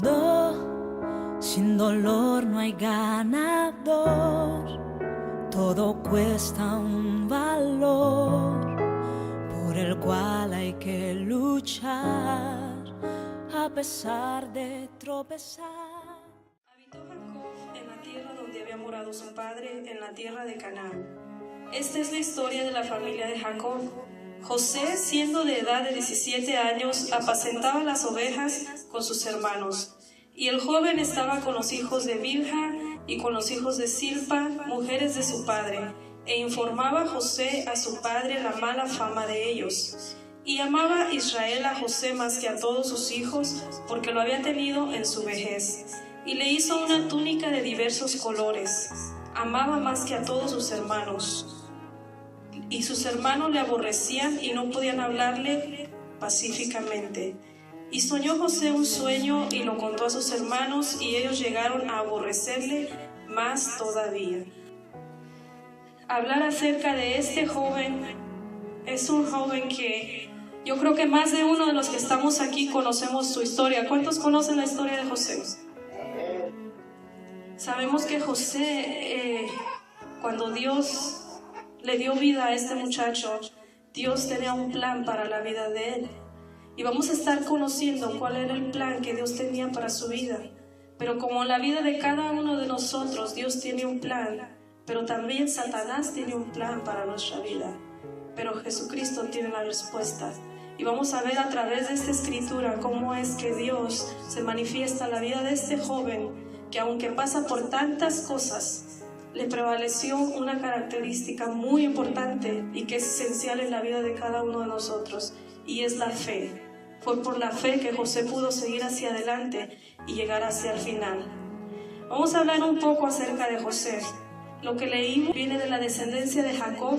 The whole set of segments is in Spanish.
No, sin dolor no hay ganador. Todo cuesta un valor por el cual hay que luchar a pesar de tropezar. Habitó Jacob en la tierra donde había morado su padre, en la tierra de Canaán. Esta es la historia de la familia de Jacob. José, siendo de edad de 17 años, apacentaba las ovejas con sus hermanos. Y el joven estaba con los hijos de Bilha y con los hijos de Silpa, mujeres de su padre, e informaba a José a su padre la mala fama de ellos. Y amaba Israel a José más que a todos sus hijos, porque lo había tenido en su vejez. Y le hizo una túnica de diversos colores. Amaba más que a todos sus hermanos. Y sus hermanos le aborrecían y no podían hablarle pacíficamente. Y soñó José un sueño y lo contó a sus hermanos, y ellos llegaron a aborrecerle más todavía. Hablar acerca de este joven, es un joven que yo creo que más de uno de los que estamos aquí conocemos su historia. ¿Cuántos conocen la historia de José? Sabemos que José, cuando Dios le dio vida a este muchacho, Dios tenía un plan para la vida de él. Y vamos a estar conociendo cuál era el plan que Dios tenía para su vida. Pero como en la vida de cada uno de nosotros, Dios tiene un plan, pero también Satanás tiene un plan para nuestra vida. Pero Jesucristo tiene la respuesta. Y vamos a ver a través de esta escritura cómo es que Dios se manifiesta en la vida de este joven, que aunque pasa por tantas cosas, le prevaleció una característica muy importante y que es esencial en la vida de cada uno de nosotros, y es la fe. Fue por la fe que José pudo seguir hacia adelante y llegar hacia el final. Vamos a hablar un poco acerca de José. Lo que leímos viene de la descendencia de Jacob.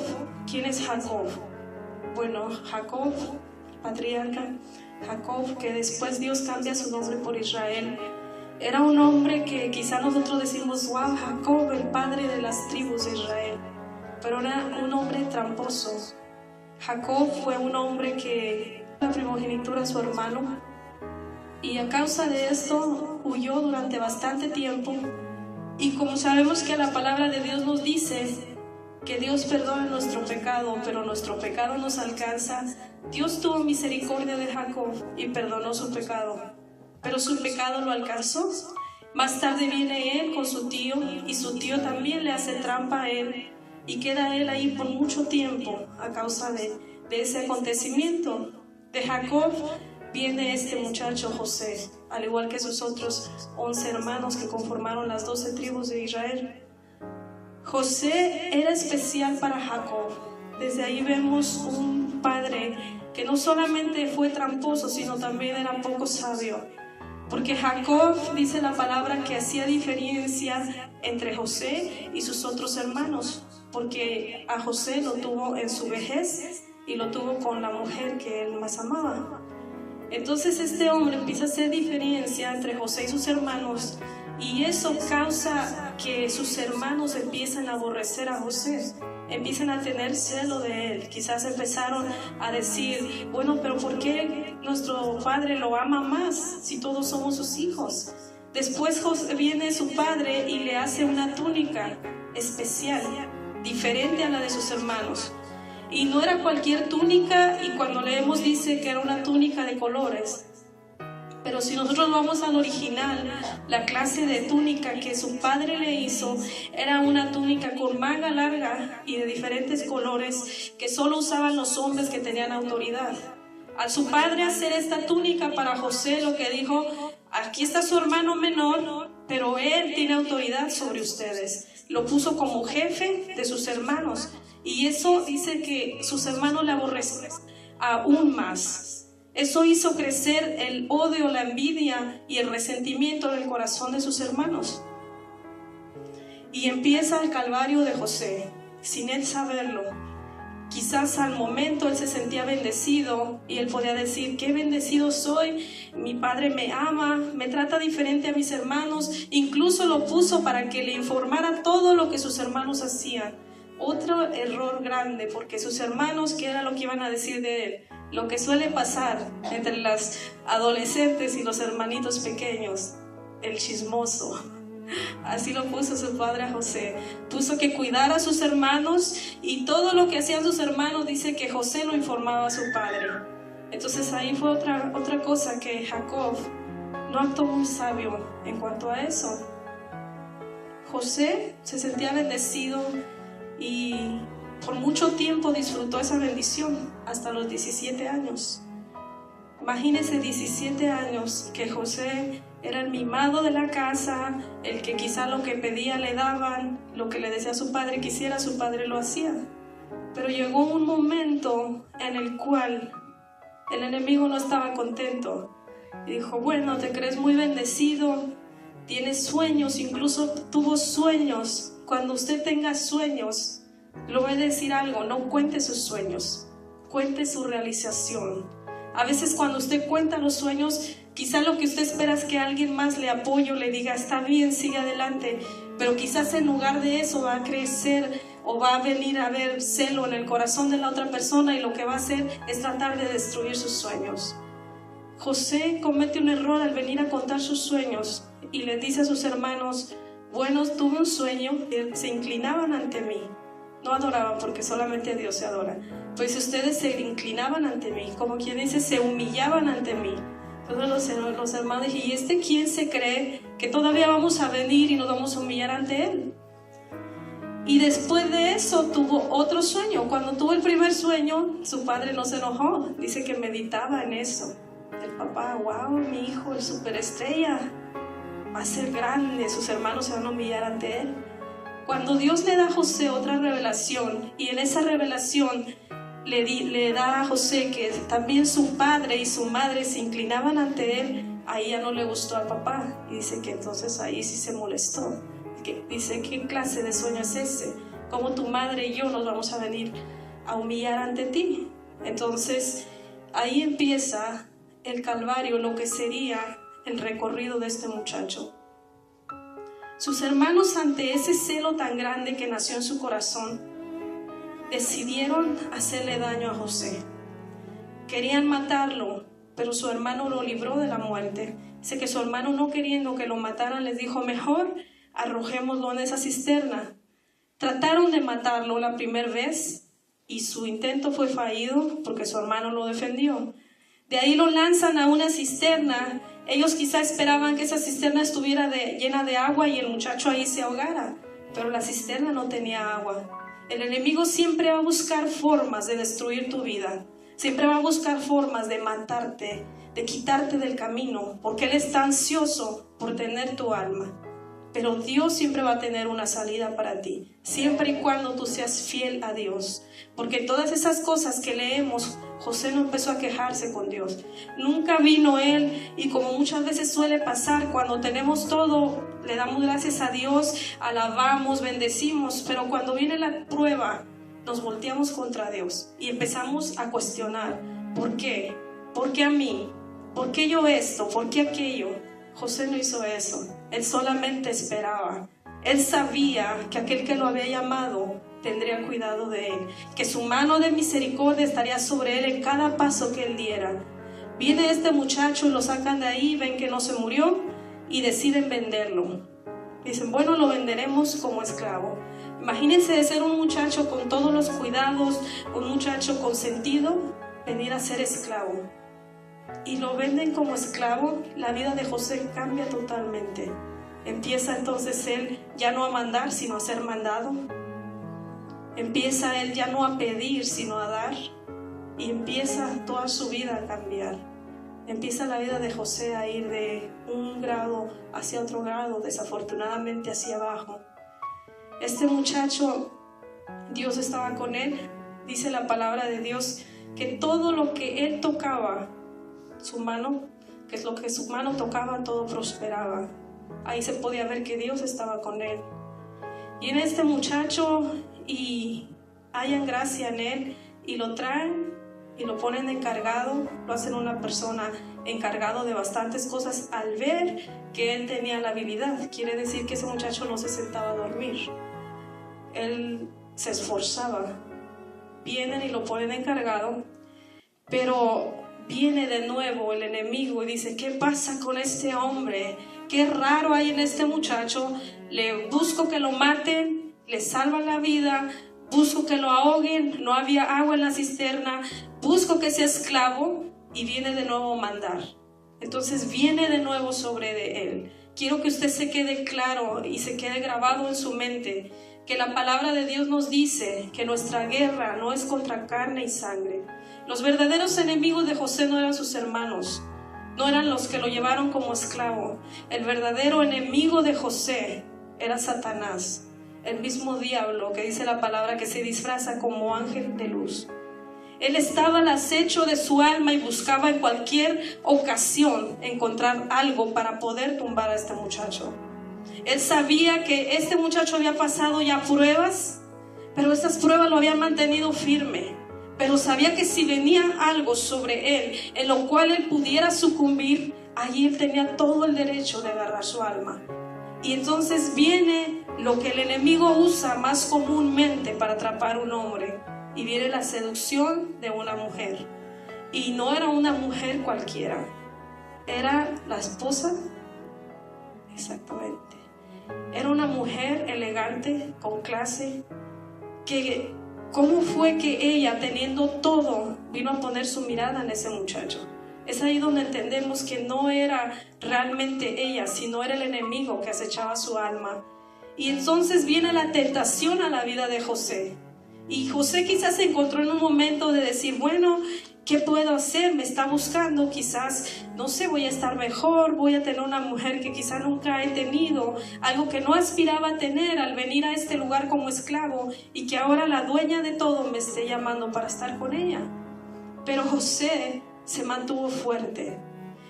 ¿Quién es Jacob? Bueno, Jacob, patriarca, Jacob, que después Dios cambia su nombre por Israel. Era un hombre que quizá nosotros decimos, wow, Jacob, el padre de las tribus de Israel. Pero era un hombre tramposo. Jacob fue un hombre que la primogenitura a su hermano, y a causa de esto huyó durante bastante tiempo. Y como sabemos que la palabra de Dios nos dice que Dios perdona nuestro pecado, pero nuestro pecado nos alcanza, Dios tuvo misericordia de Jacob y perdonó su pecado, pero su pecado lo alcanzó. Más tarde viene él con su tío, y su tío también le hace trampa a él, y queda él ahí por mucho tiempo a causa de ese acontecimiento. De Jacob viene este muchacho José, al igual que sus otros 11 hermanos que conformaron las 12 tribus de Israel. José era especial para Jacob. Desde ahí vemos un padre que no solamente fue tramposo, sino también era poco sabio. Porque Jacob, dice la palabra, que hacía diferencia entre José y sus otros hermanos, porque a José lo tuvo en su vejez y lo tuvo con la mujer que él más amaba. Entonces este hombre empieza a hacer diferencia entre José y sus hermanos, y eso causa que sus hermanos empiecen a aborrecer a José, empiezan a tener celo de él. Quizás empezaron a decir, bueno, pero ¿por qué nuestro padre lo ama más si todos somos sus hijos? Después viene su padre y le hace una túnica especial, diferente a la de sus hermanos. Y no era cualquier túnica, y cuando leemos dice que era una túnica de colores. Pero si nosotros vamos al original, la clase de túnica que su padre le hizo era una túnica con manga larga y de diferentes colores que solo usaban los hombres que tenían autoridad. Al su padre hacer esta túnica para José, lo que dijo, aquí está su hermano menor, pero él tiene autoridad sobre ustedes. Lo puso como jefe de sus hermanos. Y eso dice que sus hermanos le aborrecen aún más. Eso hizo crecer el odio, la envidia y el resentimiento en el corazón de sus hermanos. Y empieza el calvario de José, sin él saberlo. Quizás al momento él se sentía bendecido y él podía decir, qué bendecido soy, mi padre me ama, me trata diferente a mis hermanos. Incluso lo puso para que le informara todo lo que sus hermanos hacían. otro error grande, porque sus hermanos, ¿qué era lo que iban a decir de él? Lo que suele pasar entre las adolescentes y los hermanitos pequeños, el chismoso. Así lo puso su padre a José. Puso que cuidara a sus hermanos, y todo lo que hacían sus hermanos dice que José lo informaba a su padre. Entonces ahí fue otra cosa que Jacob no actuó muy sabio en cuanto a eso. José se sentía bendecido y por mucho tiempo disfrutó esa bendición hasta los 17 años. Imagínense 17 años que José era el mimado de la casa, el que quizá lo que pedía le daban, lo que le decía a su padre que hiciera, su padre lo hacía. Pero llegó un momento en el cual el enemigo no estaba contento y dijo: bueno, te crees muy bendecido, tienes sueños, incluso tuvo sueños. Cuando usted tenga sueños, le voy a decir algo: no cuente sus sueños, cuente su realización. A veces cuando usted cuenta los sueños, quizá lo que usted espera es que alguien más le apoye o le diga: está bien, sigue adelante. Pero quizás en lugar de eso va a crecer o va a venir a haber celo en el corazón de la otra persona, y lo que va a hacer es tratar de destruir sus sueños. José comete un error al venir a contar sus sueños y le dice a sus hermanos: bueno, tuve un sueño, se inclinaban ante mí. No adoraban, porque solamente a Dios se adora. Pues ustedes se inclinaban ante mí, como quien dice, se humillaban ante mí. Entonces los hermanos dijeron: ¿y este quién se cree que todavía vamos a venir y nos vamos a humillar ante él? Y después de eso tuvo otro sueño. Cuando tuvo el primer sueño, su padre no se enojó. Dice que meditaba en eso. El papá: wow, mi hijo es superestrella, va a ser grande, sus hermanos se van a humillar ante él. Cuando Dios le da a José otra revelación, y en esa revelación le da a José que también su padre y su madre se inclinaban ante él, ahí ya no le gustó al papá, y dice que entonces ahí sí se molestó. Dice: ¿qué clase de sueño es ese? ¿Cómo tu madre y yo nos vamos a venir a humillar ante ti? Entonces ahí empieza el calvario, lo que sería el recorrido de este muchacho. Sus hermanos, ante ese celo tan grande que nació en su corazón, decidieron hacerle daño a José. Querían matarlo, pero su hermano lo libró de la muerte. Dice que su hermano, no queriendo que lo mataran, les dijo: mejor arrojémoslo en esa cisterna. Trataron de matarlo la primera vez y su intento fue fallido porque su hermano lo defendió. De ahí lo lanzan a una cisterna. Ellos quizá esperaban que esa cisterna estuviera llena de agua y el muchacho ahí se ahogara, pero la cisterna no tenía agua. El enemigo siempre va a buscar formas de destruir tu vida, siempre va a buscar formas de matarte, de quitarte del camino, porque él está ansioso por tener tu alma. Pero Dios siempre va a tener una salida para ti, siempre y cuando tú seas fiel a Dios. Porque todas esas cosas que leemos, José no empezó a quejarse con Dios. Nunca vino él, y como muchas veces suele pasar, cuando tenemos todo, le damos gracias a Dios, alabamos, bendecimos. Pero cuando viene la prueba, nos volteamos contra Dios y empezamos a cuestionar: ¿por qué? ¿Por qué a mí? ¿Por qué yo esto? ¿Por qué aquello? José no hizo eso. Él solamente esperaba. Él sabía que aquel que lo había llamado tendría cuidado de él, que su mano de misericordia estaría sobre él en cada paso que él diera. Viene este muchacho y lo sacan de ahí, ven que no se murió y deciden venderlo. Dicen: bueno, lo venderemos como esclavo. Imagínense de ser un muchacho con todos los cuidados, un muchacho consentido, venir a ser esclavo. Y lo venden como esclavo. La vida de José cambia totalmente. Empieza entonces él ya no a mandar, sino a ser mandado. Empieza él ya no a pedir, sino a dar. Y empieza toda su vida a cambiar. Empieza la vida de José a ir de un grado hacia otro grado, desafortunadamente hacia abajo. Este muchacho, Dios estaba con él. Dice la palabra de Dios que todo lo que él tocaba, su mano, que es lo que su mano tocaba, todo prosperaba. Ahí se podía ver que Dios estaba con él. Y en este muchacho, y hayan gracia en él, y lo traen y lo ponen de encargado, lo hacen una persona encargado de bastantes cosas. Al ver que él tenía la habilidad, quiere decir que ese muchacho no se sentaba a dormir. Él se esforzaba. Vienen y lo ponen encargado, pero viene de nuevo el enemigo y dice: ¿qué pasa con este hombre? Qué raro hay en este muchacho. Le busco que lo maten, le salvan la vida, busco que lo ahoguen, no había agua en la cisterna, busco que sea esclavo, y viene de nuevo a mandar. Entonces viene de nuevo sobre él. Quiero que usted se quede claro y se quede grabado en su mente que la palabra de Dios nos dice que nuestra guerra no es contra carne y sangre. Los verdaderos enemigos de José no eran sus hermanos, no eran los que lo llevaron como esclavo. El verdadero enemigo de José era Satanás, el mismo diablo que dice la palabra que se disfraza como ángel de luz. Él estaba al acecho de su alma y buscaba en cualquier ocasión encontrar algo para poder tumbar a este muchacho. Él sabía que este muchacho había pasado ya pruebas, pero estas pruebas lo habían mantenido firme. Pero sabía que si venía algo sobre él, en lo cual él pudiera sucumbir, allí él tenía todo el derecho de agarrar su alma. Y entonces viene lo que el enemigo usa más comúnmente para atrapar a un hombre. Y viene la seducción de una mujer. Y no era una mujer cualquiera, era la esposa. Exactamente. Era una mujer elegante, con clase, que ¿cómo fue que ella, teniendo todo, vino a poner su mirada en ese muchacho? Es ahí donde entendemos que no era realmente ella, sino era el enemigo que acechaba su alma. Y entonces viene la tentación a la vida de José. Y José quizás se encontró en un momento de decir: bueno, ¿qué puedo hacer? Me está buscando, quizás, no sé, voy a estar mejor, voy a tener una mujer que quizás nunca he tenido, algo que no aspiraba a tener al venir a este lugar como esclavo, y que ahora la dueña de todo me esté llamando para estar con ella. Pero José se mantuvo fuerte.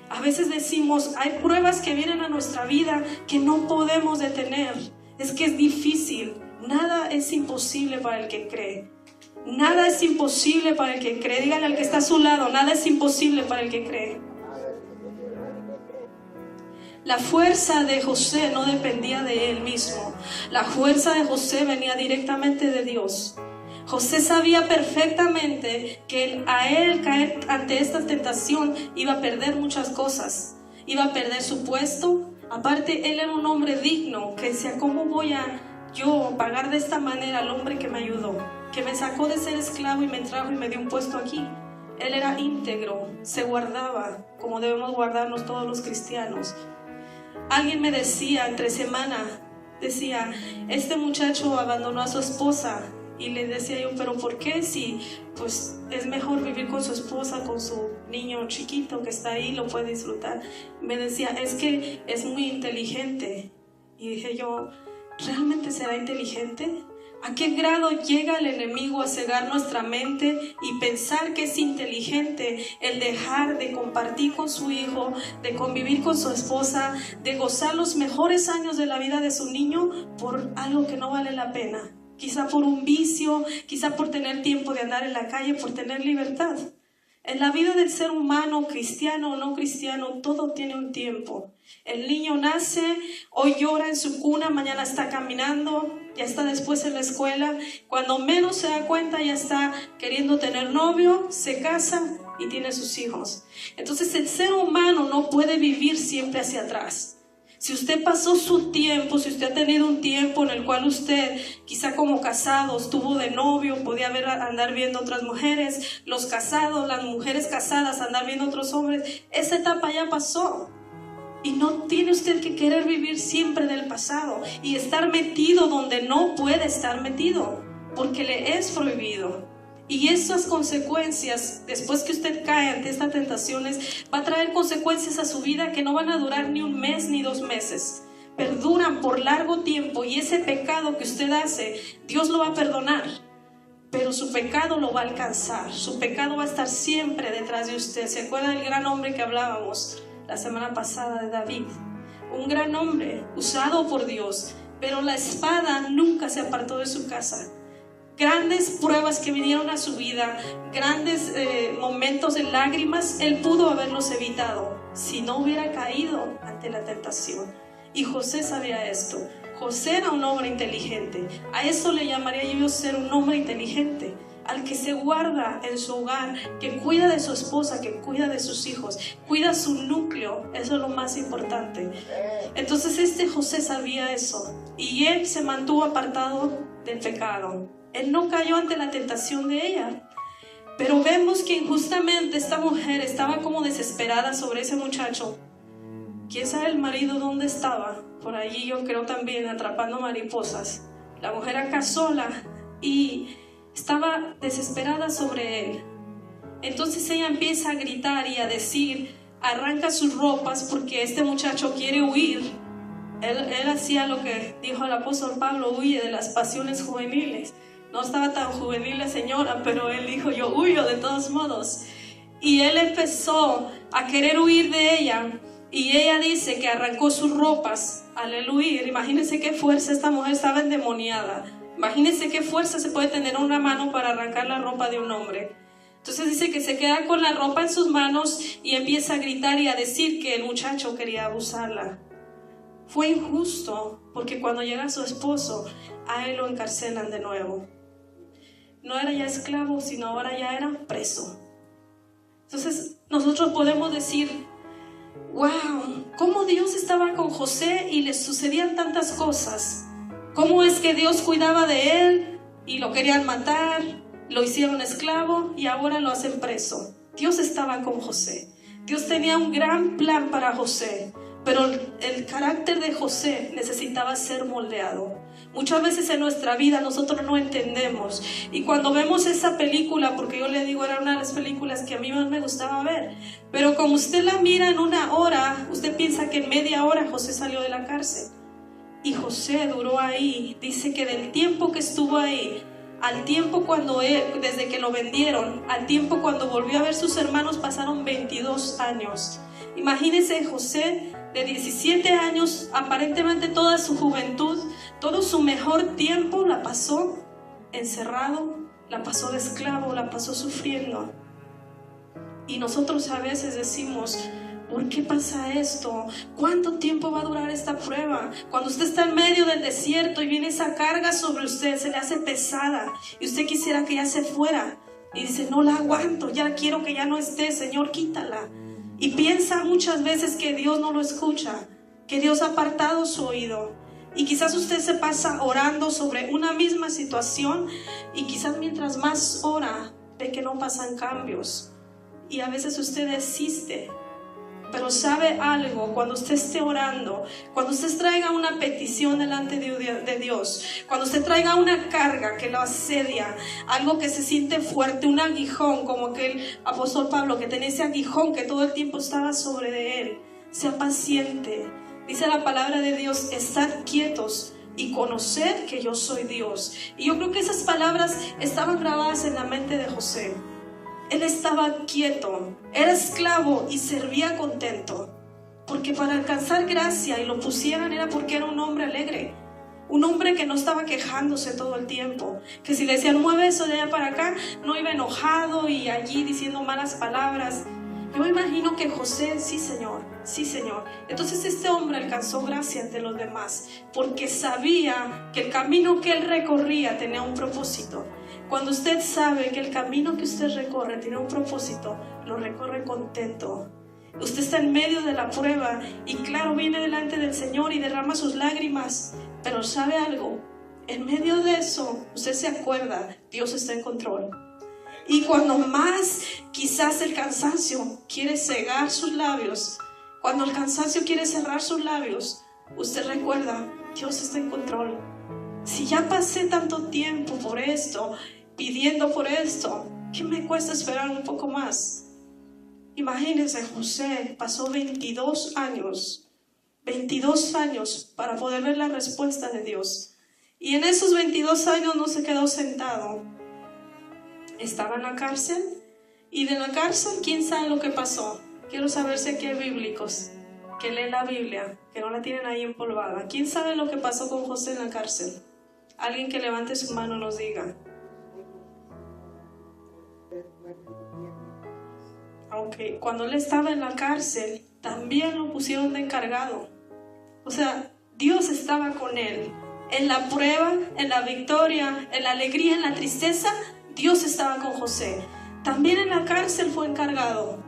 A veces decimos: hay pruebas que vienen a nuestra vida que no podemos detener. Es que es difícil. Nada es imposible para el que cree. Nada es imposible para el que cree. Dígale al que está a su lado: nada es imposible para el que cree. La fuerza de José no dependía de él mismo. La fuerza de José venía directamente de Dios. José sabía perfectamente que a él caer ante esta tentación iba a perder muchas cosas. Iba a perder su puesto. Aparte, él era un hombre digno que decía: ¿cómo voy a yo pagar de esta manera al hombre que me ayudó, que me sacó de ser esclavo y me trajo y me dio un puesto aquí? Él era íntegro, se guardaba como debemos guardarnos todos los cristianos. Alguien me decía entre semana, decía: este muchacho abandonó a su esposa. Y le decía yo: ¿pero por qué? Si pues es mejor vivir con su esposa, con su niño chiquito que está ahí, lo puede disfrutar. Me decía: es que es muy inteligente. Y dije yo: ¿realmente será inteligente? ¿A qué grado llega el enemigo a cegar nuestra mente y pensar que es inteligente el dejar de compartir con su hijo, de convivir con su esposa, de gozar los mejores años de la vida de su niño por algo que no vale la pena? Quizá por un vicio, quizá por tener tiempo de andar en la calle, por tener libertad. En la vida del ser humano, cristiano o no cristiano, todo tiene un tiempo. El niño nace, hoy llora en su cuna, mañana está caminando, ya está después en la escuela. Cuando menos se da cuenta, ya está queriendo tener novio, se casa y tiene sus hijos. Entonces el ser humano no puede vivir siempre hacia atrás. Si usted pasó su tiempo, si usted ha tenido un tiempo en el cual usted, quizá como casado, estuvo de novio, podía andar viendo otras mujeres, los casados, las mujeres casadas, andar viendo otros hombres, esa etapa ya pasó. Y no tiene usted que querer vivir siempre del pasado y estar metido donde no puede estar metido, porque le es prohibido. Y esas consecuencias, después que usted cae ante estas tentaciones, va a traer consecuencias a su vida que no van a durar ni un mes ni 2 meses. Perduran por largo tiempo, y ese pecado que usted hace, Dios lo va a perdonar. Pero su pecado lo va a alcanzar. Su pecado va a estar siempre detrás de usted. ¿Se acuerda del gran hombre que hablábamos la semana pasada, de David? Un gran hombre, usado por Dios, pero la espada nunca se apartó de su casa. Grandes pruebas que vinieron a su vida, grandes momentos de lágrimas, él pudo haberlos evitado si no hubiera caído ante la tentación. Y José sabía esto. José era un hombre inteligente. A eso le llamaría yo ser un hombre inteligente. Al que se guarda en su hogar, que cuida de su esposa, que cuida de sus hijos, cuida su núcleo. Eso es lo más importante. Entonces José sabía eso. Y él se mantuvo apartado del pecado. Él no cayó ante la tentación de ella. Pero vemos que injustamente esta mujer estaba como desesperada sobre ese muchacho. ¿Quién sabe el marido dónde estaba? Por allí yo creo también atrapando mariposas. La mujer acá sola y estaba desesperada sobre él. Entonces ella empieza a gritar y a decir, arranca sus ropas porque este muchacho quiere huir. Él hacía lo que dijo el apóstol Pablo, huye de las pasiones juveniles. No estaba tan juvenil la señora, pero él dijo, yo huyo de todos modos. Y él empezó a querer huir de ella. Y ella dice que arrancó sus ropas al él huir. Imagínense qué fuerza, esta mujer estaba endemoniada. Imagínense qué fuerza se puede tener en una mano para arrancar la ropa de un hombre. Entonces dice que se queda con la ropa en sus manos y empieza a gritar y a decir que el muchacho quería abusarla. Fue injusto porque cuando llega su esposo, a él lo encarcelan de nuevo. No era ya esclavo, sino ahora ya era preso. Entonces nosotros podemos decir, wow, cómo Dios estaba con José y le sucedían tantas cosas. Cómo es que Dios cuidaba de él y lo querían matar, lo hicieron esclavo y ahora lo hacen preso. Dios estaba con José. Dios tenía un gran plan para José, pero el carácter de José necesitaba ser moldeado. Muchas veces en nuestra vida nosotros no entendemos, y cuando vemos esa película, porque yo le digo era una de las películas que a mí más me gustaba ver, pero como usted la mira en una hora, usted piensa que en media hora José salió de la cárcel. Y José duró ahí. Dice que del tiempo que estuvo ahí al tiempo cuando desde que lo vendieron, al tiempo cuando volvió a ver sus hermanos, pasaron 22 años. Imagínense José de 17 años, aparentemente toda su juventud, todo su mejor tiempo la pasó encerrado, la pasó de esclavo, la pasó sufriendo. Y nosotros a veces decimos, ¿por qué pasa esto? ¿Cuánto tiempo va a durar esta prueba? Cuando usted está en medio del desierto y viene esa carga sobre usted, se le hace pesada y usted quisiera que ya se fuera y dice, no la aguanto, ya quiero que ya no esté, Señor, quítala. Y piensa muchas veces que Dios no lo escucha, que Dios ha apartado su oído. Y quizás usted se pasa orando sobre una misma situación y quizás mientras más ora, ve que no pasan cambios. Y a veces usted desiste. Pero sabe algo, cuando usted esté orando, cuando usted traiga una petición delante de Dios, cuando usted traiga una carga que lo asedia, algo que se siente fuerte, un aguijón, como aquel apóstol Pablo que tenía ese aguijón que todo el tiempo estaba sobre de él, sea paciente. Dice la palabra de Dios, estad quietos y conoced que yo soy Dios. Y yo creo que esas palabras estaban grabadas en la mente de José. Él estaba quieto, era esclavo y servía contento, porque para alcanzar gracia y lo pusieran era porque era un hombre alegre, un hombre que no estaba quejándose todo el tiempo, que si le decían mueve eso de allá para acá, no iba enojado y allí diciendo malas palabras. Yo me imagino que José, sí Señor, sí Señor. Entonces este hombre alcanzó gracia ante los demás, porque sabía que el camino que él recorría tenía un propósito. Cuando usted sabe que el camino que usted recorre tiene un propósito, lo recorre contento. Usted está en medio de la prueba y claro, viene delante del Señor y derrama sus lágrimas, pero ¿sabe algo? En medio de eso, usted se acuerda, Dios está en control. Y cuando más quizás el cansancio quiere cegar sus labios, cuando el cansancio quiere cerrar sus labios, usted recuerda, Dios está en control. Si ya pasé tanto tiempo por esto, pidiendo por esto, ¿qué me cuesta esperar un poco más? Imagínense, José pasó 22 años para poder ver la respuesta de Dios. Y en esos 22 años no se quedó sentado. Estaba en la cárcel y de la cárcel, ¿quién sabe lo que pasó? Quiero saber si aquí hay bíblicos que leen la Biblia, que no la tienen ahí empolvada. ¿Quién sabe lo que pasó con José en la cárcel? Alguien que levante su mano nos diga. Aunque cuando él estaba en la cárcel, también lo pusieron de encargado. O sea, Dios estaba con él. En la prueba, en la victoria, en la alegría, en la tristeza, Dios estaba con José. También en la cárcel fue encargado.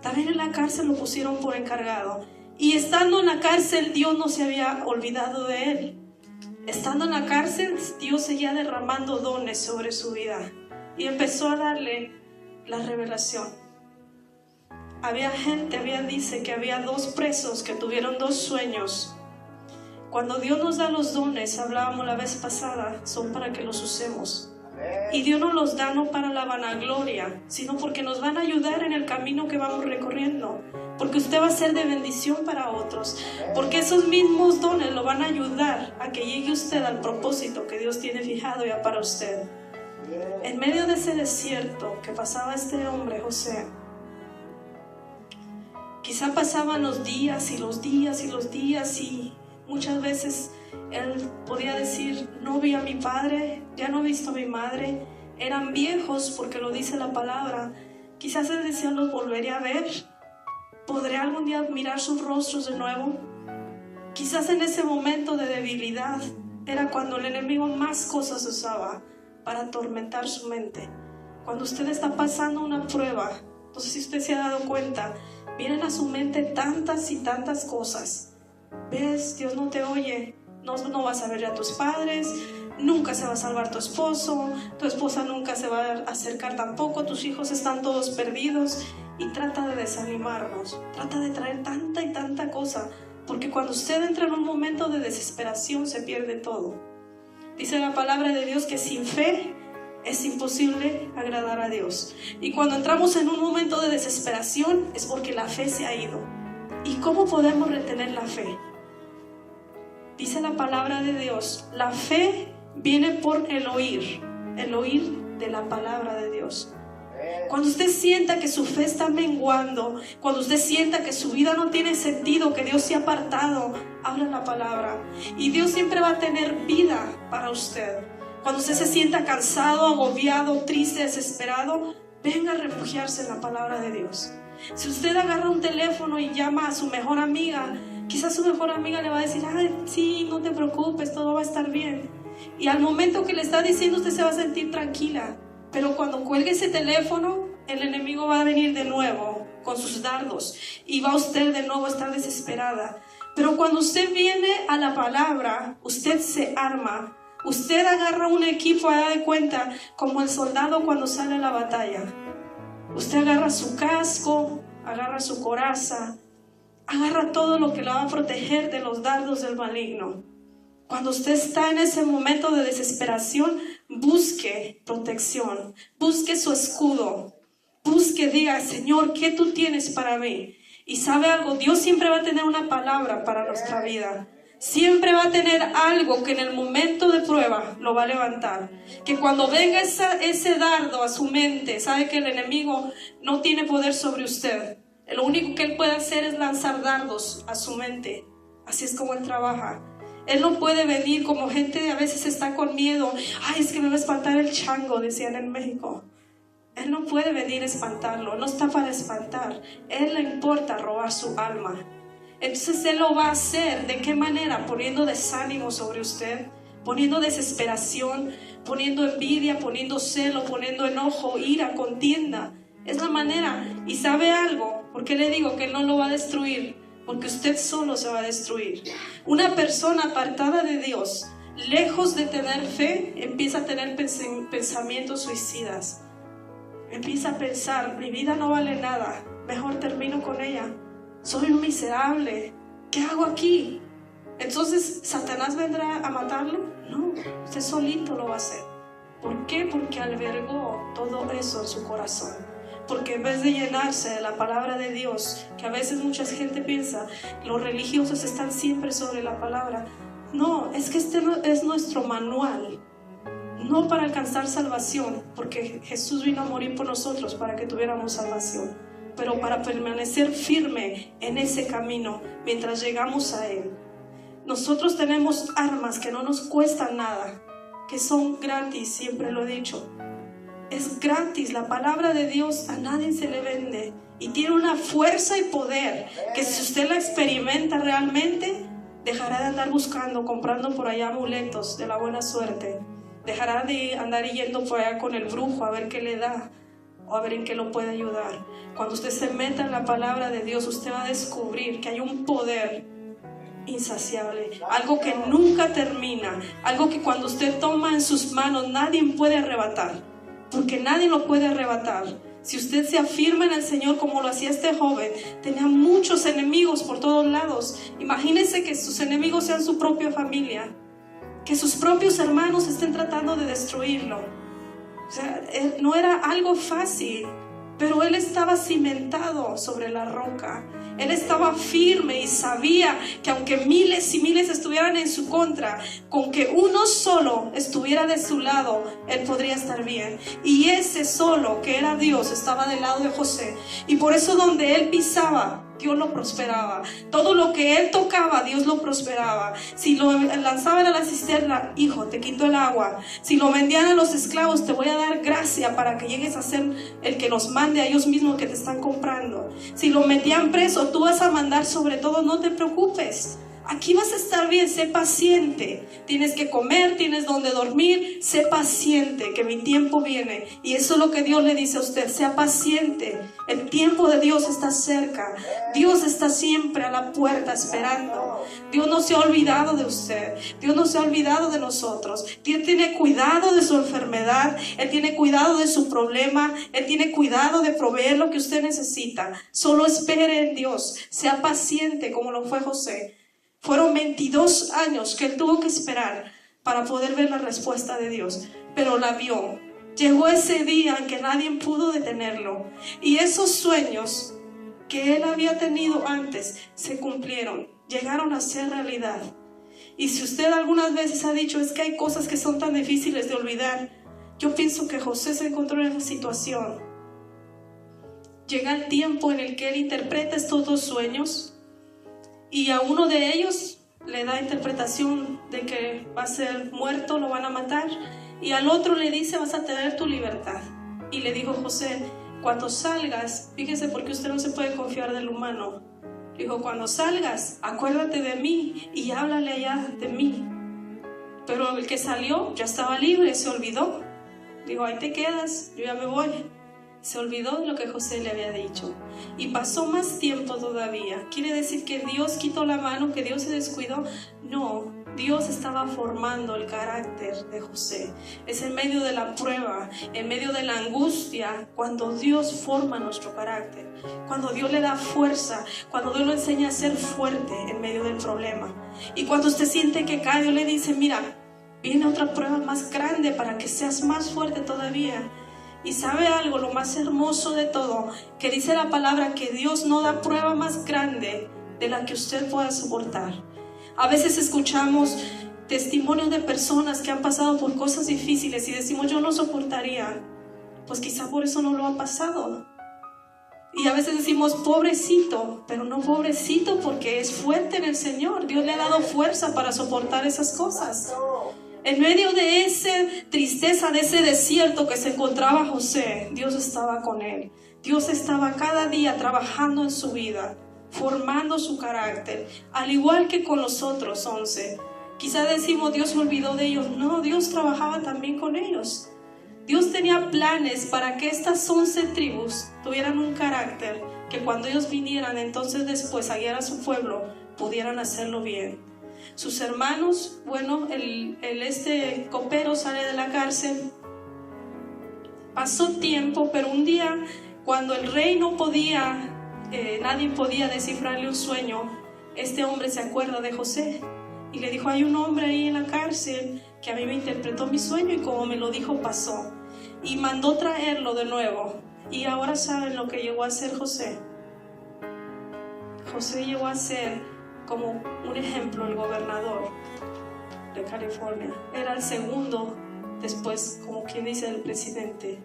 También en la cárcel lo pusieron por encargado. Y estando en la cárcel, Dios no se había olvidado de él. Estando en la cárcel, Dios seguía derramando dones sobre su vida. Y empezó a darle la revelación. Dice que había 2 presos que tuvieron 2 sueños. Cuando Dios nos da los dones, hablábamos la vez pasada, son para que los usemos. Y Dios nos los da no para la vanagloria, sino porque nos van a ayudar en el camino que vamos recorriendo. Porque usted va a ser de bendición para otros. Porque esos mismos dones lo van a ayudar a que llegue usted al propósito que Dios tiene fijado ya para usted. En medio de ese desierto que pasaba este hombre, José, quizá pasaban los días y los días y los días, y muchas veces él podía decir: no vi a mi padre, ya no he visto a mi madre. Eran viejos, porque lo dice la palabra. Quizás él decía: los volveré a ver. ¿Podré algún día mirar sus rostros de nuevo? Quizás en ese momento de debilidad era cuando el enemigo más cosas usaba para atormentar su mente. Cuando usted está pasando una prueba, entonces, si usted se ha dado cuenta, vienen a su mente tantas y tantas cosas. ¿Ves? Dios no te oye. No vas a ver a tus padres. Nunca se va a salvar tu esposo. Tu esposa nunca se va a acercar tampoco. Tus hijos están todos perdidos. Y trata de desanimarnos. Trata de traer tanta y tanta cosa. Porque cuando usted entra en un momento de desesperación, se pierde todo. Dice la palabra de Dios que sin fe es imposible agradar a Dios. Y cuando entramos en un momento de desesperación es porque la fe se ha ido. ¿Y cómo podemos retener la fe? Dice la palabra de Dios: la fe viene por el oír de la palabra de Dios. Cuando usted sienta que su fe está menguando, cuando usted sienta que su vida no tiene sentido, que Dios se ha apartado, habla la palabra. Y Dios siempre va a tener vida para usted. Cuando usted se sienta cansado, agobiado, triste, desesperado, venga a refugiarse en la palabra de Dios. Si usted agarra un teléfono y llama a su mejor amiga, quizás su mejor amiga le va a decir: ay, sí, no te preocupes, todo va a estar bien. Y al momento que le está diciendo, usted se va a sentir tranquila. Pero cuando cuelgue ese teléfono, el enemigo va a venir de nuevo con sus dardos y va usted de nuevo a estar desesperada. Pero cuando usted viene a la palabra, usted se arma. Usted agarra un equipo, haga de cuenta, como el soldado cuando sale a la batalla. Usted agarra su casco, agarra su coraza, agarra todo lo que le va a proteger de los dardos del maligno. Cuando usted está en ese momento de desesperación, busque protección, busque su escudo, busque, diga: Señor, ¿qué tú tienes para mí? Y sabe algo, Dios siempre va a tener una palabra para nuestra vida. Siempre va a tener algo que en el momento de prueba lo va a levantar. Que cuando venga ese dardo a su mente, sabe que el enemigo no tiene poder sobre usted. Lo único que él puede hacer es lanzar dardos a su mente. Así es como él trabaja. Él no puede venir como gente a veces está con miedo. Ay, es que me va a espantar el chango, decían en México. Él no puede venir a espantarlo, no está para espantar. Él le importa robar su alma. Entonces él lo va a hacer. ¿De qué manera? Poniendo desánimo sobre usted, poniendo desesperación, poniendo envidia, poniendo celo, poniendo enojo, ira, contienda. Es la manera. Y ¿sabe algo? ¿Por qué le digo que él no lo va a destruir? Porque usted solo se va a destruir. Una persona apartada de Dios, lejos de tener fe, empieza a tener pensamientos suicidas. Empieza a pensar: mi vida no vale nada, mejor termino con ella. Soy un miserable, ¿qué hago aquí? Entonces, ¿Satanás vendrá a matarlo? No, usted solito lo va a hacer. ¿Por qué? Porque albergó todo eso en su corazón. Porque en vez de llenarse de la palabra de Dios, que a veces mucha gente piensa, los religiosos están siempre sobre la palabra. No, es que este es nuestro manual. No para alcanzar salvación, porque Jesús vino a morir por nosotros para que tuviéramos salvación, pero para permanecer firme en ese camino mientras llegamos a Él. Nosotros tenemos armas que no nos cuestan nada, que son gratis, siempre lo he dicho. Es gratis, la palabra de Dios a nadie se le vende y tiene una fuerza y poder que si usted la experimenta realmente, Dejará de andar buscando, comprando por allá amuletos de la buena suerte. Dejará de andar yendo por allá con el brujo a ver qué le da o a ver en qué lo puede ayudar. Cuando usted se meta en la palabra de Dios, usted va a descubrir que hay un poder insaciable, algo que nunca termina, algo que cuando usted toma en sus manos nadie puede arrebatar, porque nadie lo puede arrebatar. Si usted se afirma en el Señor como lo hacía este joven, tenía muchos enemigos por todos lados. Imagínese que sus enemigos sean su propia familia, que sus propios hermanos estén tratando de destruirlo. O sea, no era algo fácil, pero él estaba cimentado sobre la roca. Él estaba firme y sabía que aunque miles y miles estuvieran en su contra, con que uno solo estuviera de su lado, él podría estar bien. Y ese solo, que era Dios, estaba del lado de José. Y por eso donde él pisaba, Dios lo prosperaba. Todo lo que él tocaba, Dios lo prosperaba. Si lo lanzaban a la cisterna, hijo, te quito el agua. Si lo vendían a los esclavos, te voy a dar gracia para que llegues a ser el que los mande a ellos mismos que te están comprando. Si lo metían preso, tú vas a mandar sobre todo, no te preocupes. Aquí vas a estar bien, sé paciente. Tienes que comer, tienes donde dormir, sé paciente, que mi tiempo viene. Y eso es lo que Dios le dice a usted, sea paciente. El tiempo de Dios está cerca. Dios está siempre a la puerta esperando. Dios no se ha olvidado de usted. Dios no se ha olvidado de nosotros. Dios tiene cuidado de su enfermedad. Él tiene cuidado de su problema. Él tiene cuidado de proveer lo que usted necesita. Solo espere en Dios. Sea paciente como lo fue José. Fueron 22 años que él tuvo que esperar para poder ver la respuesta de Dios, pero la vio. Llegó ese día en que nadie pudo detenerlo, y esos sueños que él había tenido antes se cumplieron, llegaron a ser realidad. Y si usted algunas veces ha dicho, es que hay cosas que son tan difíciles de olvidar, yo pienso que José se encontró en esa situación. Llega el tiempo en el que él interpreta estos dos sueños, y a uno de ellos le da interpretación de que va a ser muerto, lo van a matar. Y al otro le dice, vas a tener tu libertad. Y le dijo José, cuando salgas, fíjese porque usted no se puede confiar del humano. Dijo, cuando salgas, acuérdate de mí y háblale allá de mí. Pero el que salió ya estaba libre, se olvidó. Dijo, ahí te quedas, yo ya me voy. Se olvidó de lo que José le había dicho. Y pasó más tiempo todavía. ¿Quiere decir que Dios quitó la mano, que Dios se descuidó? No, Dios estaba formando el carácter de José. Es en medio de la prueba, en medio de la angustia, cuando Dios forma nuestro carácter. Cuando Dios le da fuerza, cuando Dios lo enseña a ser fuerte en medio del problema. Y cuando usted siente que cae, Dios le dice, mira, viene otra prueba más grande para que seas más fuerte todavía. Y sabe algo, lo más hermoso de todo, que dice la palabra que Dios no da prueba más grande de la que usted pueda soportar. A veces escuchamos testimonios de personas que han pasado por cosas difíciles y decimos, yo no soportaría. Pues quizá por eso no lo ha pasado. Y a veces decimos, pobrecito, pero no pobrecito porque es fuerte en el Señor. Dios le ha dado fuerza para soportar esas cosas. En medio de esa tristeza, de ese desierto que se encontraba José, Dios estaba con él. Dios estaba cada día trabajando en su vida, formando su carácter, al igual que con los otros 11. Quizá decimos, Dios se olvidó de ellos. No, Dios trabajaba también con ellos. Dios tenía planes para que estas 11 tribus tuvieran un carácter, que cuando ellos vinieran entonces después a guiar a su pueblo, pudieran hacerlo bien. Sus hermanos, bueno, este copero sale de la cárcel, pasó tiempo, pero un día cuando el rey no podía, nadie podía descifrarle un sueño, este hombre se acuerda de José y le dijo, hay un hombre ahí en la cárcel que a mí me interpretó mi sueño y como me lo dijo pasó, y mandó traerlo de nuevo. Y ahora saben lo que llegó a ser José. José llegó a ser, como un ejemplo, el gobernador de California. Era el segundo después, como quien dice, el presidente.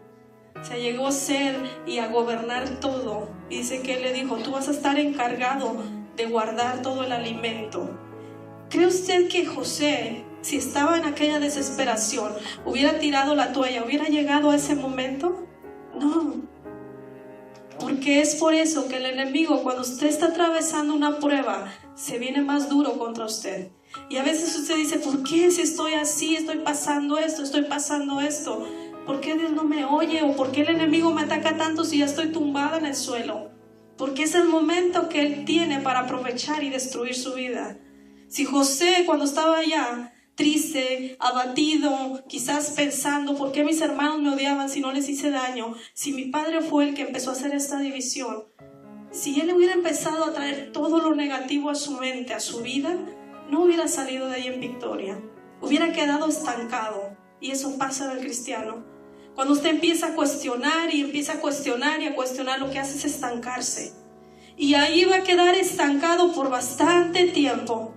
O sea, llegó a ser y a gobernar todo. Y dice que él le dijo, tú vas a estar encargado de guardar todo el alimento. ¿Cree usted que José, si estaba en aquella desesperación, hubiera tirado la toalla, hubiera llegado a ese momento? No. Porque es por eso que el enemigo, cuando usted está atravesando una prueba, se viene más duro contra usted. Y a veces usted dice, ¿por qué si estoy así, estoy pasando esto? ¿Por qué Dios no me oye? ¿O por qué el enemigo me ataca tanto si ya estoy tumbada en el suelo? Porque es el momento que Él tiene para aprovechar y destruir su vida. Si José, cuando estaba allá, triste, abatido, quizás pensando, ¿por qué mis hermanos me odiaban si no les hice daño? Si mi padre fue el que empezó a hacer esta división, si él hubiera empezado a traer todo lo negativo a su mente, a su vida, no hubiera salido de ahí en victoria, hubiera quedado estancado. Y eso pasa del cristiano. Cuando usted empieza a cuestionar y empieza a cuestionar y a cuestionar, lo que hace es estancarse. Y ahí va a quedar estancado por bastante tiempo,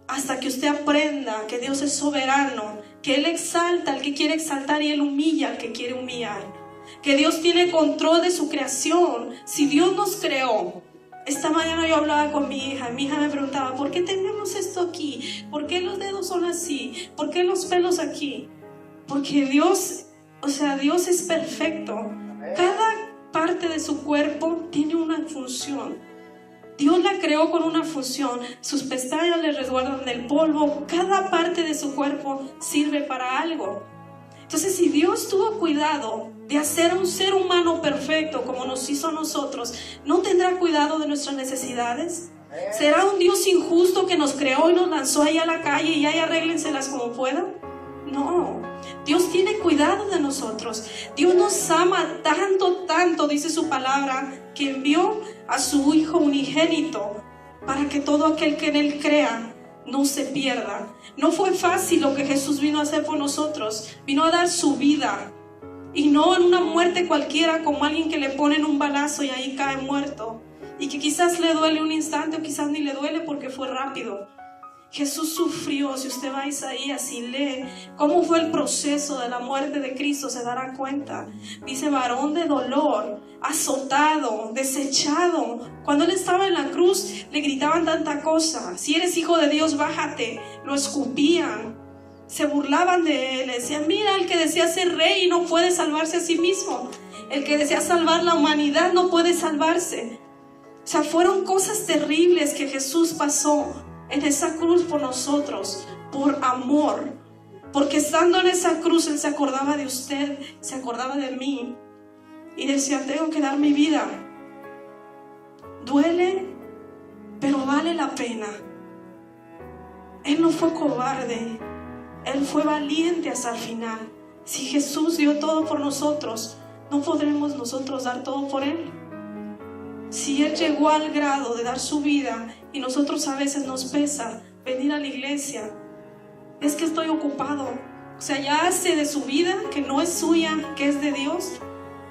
hasta que usted aprenda que Dios es soberano, que Él exalta al que quiere exaltar y Él humilla al que quiere humillar, que Dios tiene control de su creación. Si Dios nos creó, esta mañana yo hablaba con mi hija me preguntaba, ¿por qué tenemos esto aquí? ¿Por qué los dedos son así? ¿Por qué los pelos aquí? Porque Dios es perfecto. Cada parte de su cuerpo tiene una función. Dios la creó con una función. Sus pestañas le resguardan del polvo. Cada parte de su cuerpo sirve para algo. Entonces, si Dios tuvo cuidado de hacer a un ser humano perfecto como nos hizo a nosotros, ¿no tendrá cuidado de nuestras necesidades? ¿Será un Dios injusto que nos creó y nos lanzó ahí a la calle y ahí arréglenselas como puedan? No. Dios tiene cuidado de nosotros. Dios nos ama tanto, dice su palabra, que envió a su Hijo unigénito para que todo aquel que en Él crea no se pierda. No fue fácil lo que Jesús vino a hacer por nosotros. Vino a dar su vida, y no en una muerte cualquiera, como alguien que le ponen un balazo y ahí cae muerto, y que quizás le duele un instante o quizás ni le duele porque fue rápido. Jesús sufrió. Si usted va a Isaías y lee cómo fue el proceso de la muerte de Cristo, se dará cuenta. Dice, varón de dolor, azotado, desechado. Cuando Él estaba en la cruz, le gritaban tanta cosa. Si eres hijo de Dios, bájate. Lo escupían, se burlaban de Él, le decían, mira, el que desea ser rey no puede salvarse a sí mismo. El que desea salvar la humanidad no puede salvarse. O sea, fueron cosas terribles que Jesús pasó en esa cruz por nosotros, por amor. Porque estando en esa cruz, Él se acordaba de usted, se acordaba de mí, y decía, tengo que dar mi vida. Duele, pero vale la pena. Él no fue cobarde, Él fue valiente hasta el final. Si Jesús dio todo por nosotros, ¿no podremos nosotros dar todo por Él? Si Él llegó al grado de dar su vida, y nosotros a veces nos pesa venir a la iglesia, es que estoy ocupado. O sea, ya hace de su vida, que no es suya, que es de Dios.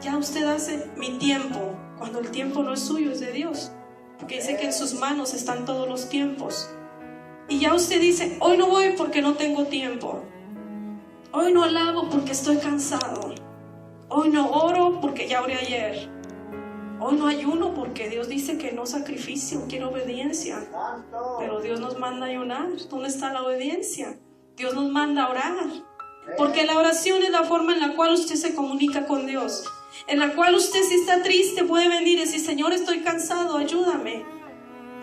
Ya usted hace mi tiempo, cuando el tiempo no es suyo, es de Dios, porque dice que en sus manos están todos los tiempos. Y ya usted dice, hoy no voy porque no tengo tiempo, hoy no alabo porque estoy cansado, hoy no oro porque ya oré ayer, hoy no ayuno porque Dios dice que no sacrificio, quiero obediencia. Pero Dios nos manda a ayunar. ¿Dónde está la obediencia? Dios nos manda a orar, porque la oración es la forma en la cual usted se comunica con Dios, en la cual usted, si está triste, puede venir y decir, Señor, estoy cansado, ayúdame.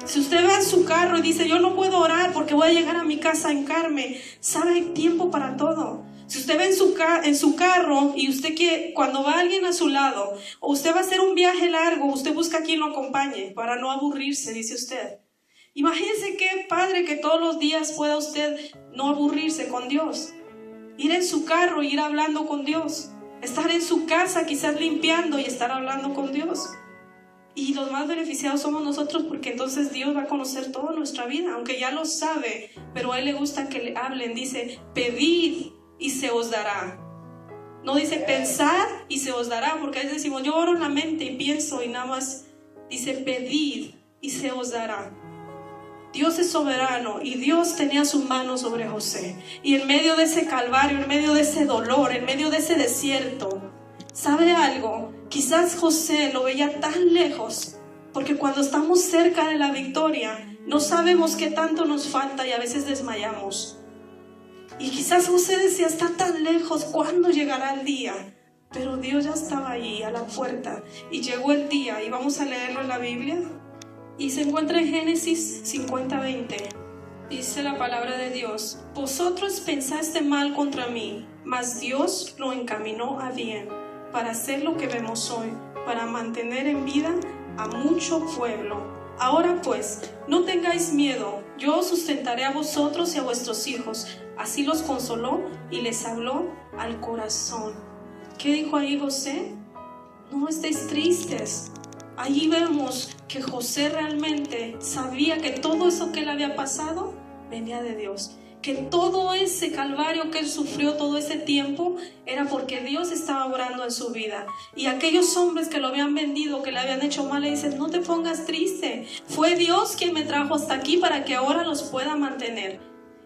Si usted va en su carro y dice, yo no puedo orar porque voy a llegar a mi casa a hincarme, sabe, hay tiempo para todo. Si usted va en su carro y usted quiere, cuando va alguien a su lado, o usted va a hacer un viaje largo, usted busca a quien lo acompañe para no aburrirse, dice usted. Imagínese qué padre que todos los días pueda usted no aburrirse con Dios. Ir en su carro y ir hablando con Dios. Estar en su casa quizás limpiando y estar hablando con Dios. Y los más beneficiados somos nosotros, porque entonces Dios va a conocer toda nuestra vida, aunque ya lo sabe, pero a Él le gusta que le hablen. Dice, pedid y se os dará. No dice pensad y se os dará, porque a veces decimos, yo oro en la mente y pienso y nada más. Dice, pedid y se os dará. Dios es soberano, y Dios tenía su mano sobre José. Y en medio de ese calvario, en medio de ese dolor, en medio de ese desierto, ¿sabe algo? Quizás José lo veía tan lejos, porque cuando estamos cerca de la victoria, no sabemos qué tanto nos falta y a veces desmayamos. Y quizás José decía, está tan lejos, ¿cuándo llegará el día? pero Dios ya estaba ahí a la puerta y llegó el día y vamos a leerlo en la Biblia y se encuentra en Génesis 50:20. Dice la palabra de Dios: vosotros pensaste mal contra mí, mas Dios lo encaminó a bien para hacer lo que vemos hoy, para mantener en vida a mucho pueblo. Ahora pues, no tengáis miedo, yo os sustentaré a vosotros y a vuestros hijos. Así los consoló y les habló al corazón. ¿Qué dijo ahí José? No estéis tristes. Allí vemos que José realmente sabía que todo eso que él había pasado venía de Dios. Que todo ese calvario que él sufrió todo ese tiempo era porque Dios estaba obrando en su vida. Y aquellos hombres que lo habían vendido, que le habían hecho mal, le dicen: no te pongas triste. Fue Dios quien me trajo hasta aquí para que ahora los pueda mantener.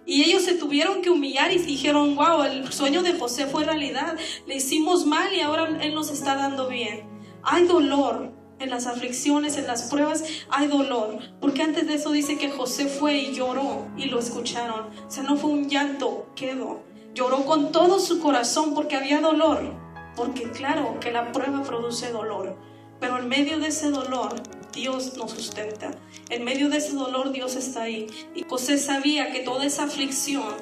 Y ellos se tuvieron que humillar y dijeron: wow, el sueño de José fue realidad. Le hicimos mal y ahora Él nos está dando bien. Hay dolor en las aflicciones, en las pruebas, hay dolor. Porque antes de eso dice que José fue y lloró y lo escucharon. O sea, no fue un llanto quedo. Lloró con todo su corazón porque había dolor. Porque claro que la prueba produce dolor. Pero en medio de ese dolor, Dios nos sustenta. En medio de ese dolor, Dios está ahí. Y José sabía que toda esa aflicción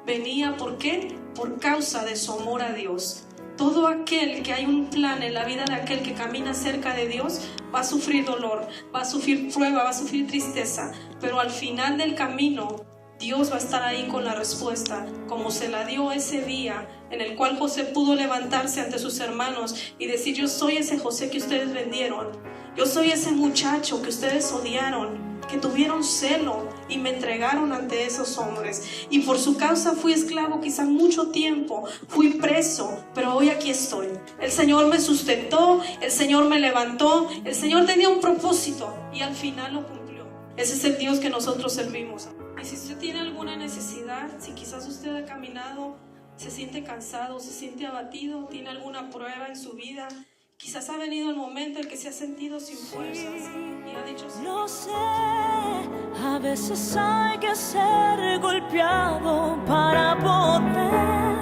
venía, ¿por qué? Por causa de su amor a Dios. Todo aquel que hay un plan en la vida de aquel que camina cerca de Dios va a sufrir dolor, va a sufrir prueba, va a sufrir tristeza. Pero al final del camino, Dios va a estar ahí con la respuesta, como se la dio ese día en el cual José pudo levantarse ante sus hermanos y decir: yo soy ese José que ustedes vendieron, yo soy ese muchacho que ustedes odiaron, que tuvieron celo y me entregaron ante esos hombres. Y por su causa fui esclavo quizá mucho tiempo, fui preso, pero hoy aquí estoy. El Señor me sustentó, el Señor me levantó, el Señor tenía un propósito y al final lo cumplió. Ese es el Dios que nosotros servimos. Y si usted tiene alguna necesidad, si quizás usted ha caminado, se siente cansado, se siente abatido, tiene alguna prueba en su vida, quizás ha venido el momento en que se ha sentido sin fuerzas y ha dicho: no sé, a veces hay que ser golpeado para poder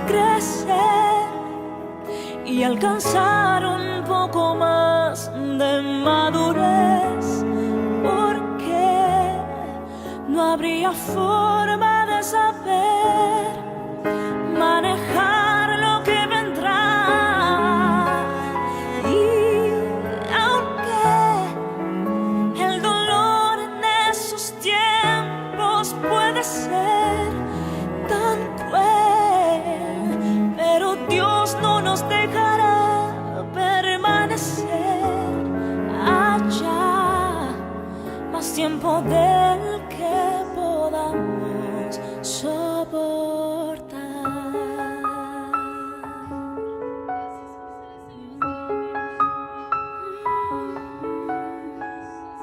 crecer y alcanzar un poco más de madurez, porque no habría forma de saber manejar lo que vendrá. Y aunque el dolor en esos tiempos puede ser tan cruel, pero Dios no nos dejará permanecer allá más tiempo del que podamos soportar.